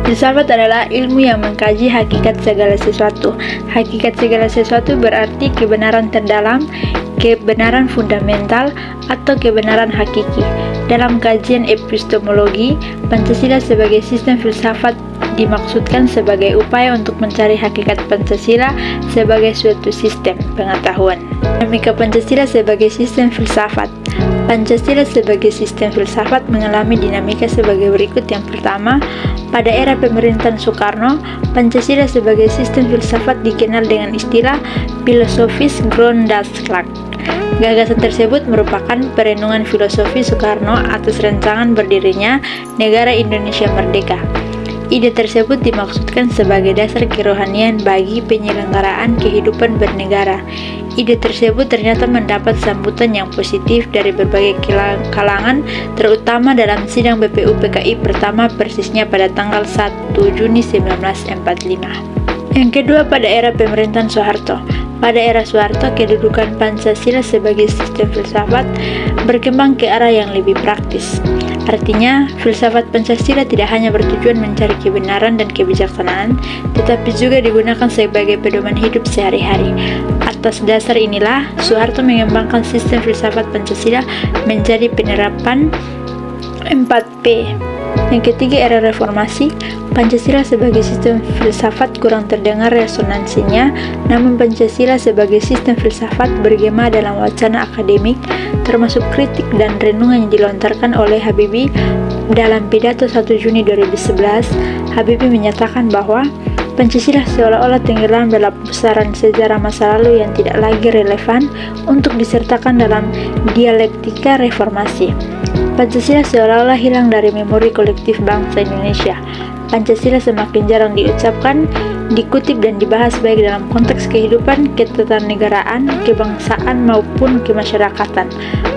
Filsafat adalah ilmu yang mengkaji hakikat segala sesuatu. Hakikat segala sesuatu berarti kebenaran terdalam, kebenaran fundamental, atau kebenaran hakiki. Dalam kajian epistemologi, Pancasila sebagai sistem filsafat dimaksudkan sebagai upaya untuk mencari hakikat Pancasila sebagai suatu sistem pengetahuan. Dinamika Pancasila sebagai sistem filsafat. Pancasila sebagai sistem filsafat mengalami dinamika sebagai berikut. Yang pertama, pada era pemerintahan Soekarno, Pancasila sebagai sistem filsafat dikenal dengan istilah filosofis Grundgesetz. Gagasan tersebut merupakan perenungan filosofi Soekarno atas rancangan berdirinya negara Indonesia Merdeka. Ide tersebut dimaksudkan sebagai dasar kerohanian bagi penyelenggaraan kehidupan bernegara. Ide tersebut ternyata mendapat sambutan yang positif dari berbagai kalangan, terutama dalam sidang BPUPKI pertama persisnya pada tanggal 1 Juni 1945. Yang kedua, pada era pemerintahan Soeharto. Pada era Soeharto, kedudukan Pancasila sebagai sistem filsafat berkembang ke arah yang lebih praktis. Artinya, filsafat Pancasila tidak hanya bertujuan mencari kebenaran dan kebijaksanaan, tetapi juga digunakan sebagai pedoman hidup sehari-hari. Atas dasar inilah, Soeharto mengembangkan sistem filsafat Pancasila menjadi penerapan 4P. Yang ketiga, era reformasi. Pancasila sebagai sistem filsafat kurang terdengar resonansinya, namun Pancasila sebagai sistem filsafat bergema dalam wacana akademik, termasuk kritik dan renungan yang dilontarkan oleh Habibie. Dalam pidato 1 Juni 2011, Habibie menyatakan bahwa Pancasila seolah-olah tenggelam dalam pusaran sejarah masa lalu yang tidak lagi relevan untuk disertakan dalam dialektika reformasi. Pancasila seolah-olah hilang dari memori kolektif bangsa Indonesia. Pancasila semakin jarang diucapkan, dikutip dan dibahas baik dalam konteks kehidupan ketatanegaraan, kebangsaan maupun kemasyarakatan.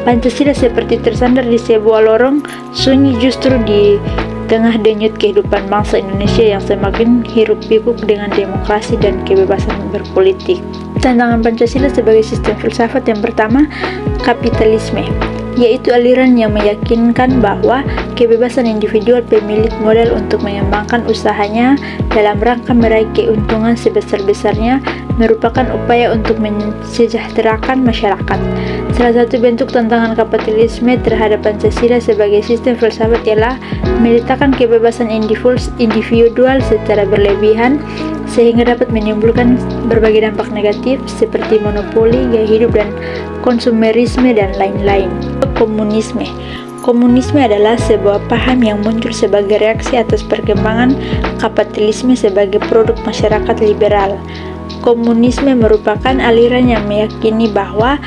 Pancasila seperti tersandar di sebuah lorong sunyi justru di tengah denyut kehidupan bangsa Indonesia yang semakin hiruk-pikuk dengan demokrasi dan kebebasan berpolitik. Tantangan Pancasila sebagai sistem filsafat yang pertama, kapitalisme, yaitu aliran yang meyakinkan bahwa kebebasan individual pemilik modal untuk mengembangkan usahanya dalam rangka meraih keuntungan sebesar-besarnya merupakan upaya untuk mensejahterakan masyarakat. Salah satu bentuk tantangan kapitalisme terhadap Pancasila sebagai sistem filsafat ialah meletakkan kebebasan individual secara berlebihan sehingga dapat menimbulkan berbagai dampak negatif seperti monopoli, gaya hidup dan konsumerisme dan lain-lain. Komunisme. Komunisme adalah sebuah paham yang muncul sebagai reaksi atas perkembangan kapitalisme sebagai produk masyarakat liberal. Komunisme merupakan aliran yang meyakini bahwa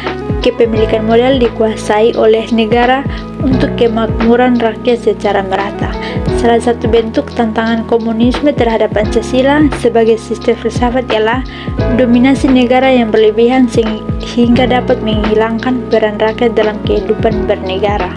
kepemilikan modal dikuasai oleh negara untuk kemakmuran rakyat secara merata. Salah satu bentuk tantangan komunisme terhadap Pancasila sebagai sistem filsafat ialah dominasi negara yang berlebihan sehingga dapat menghilangkan peran rakyat dalam kehidupan bernegara.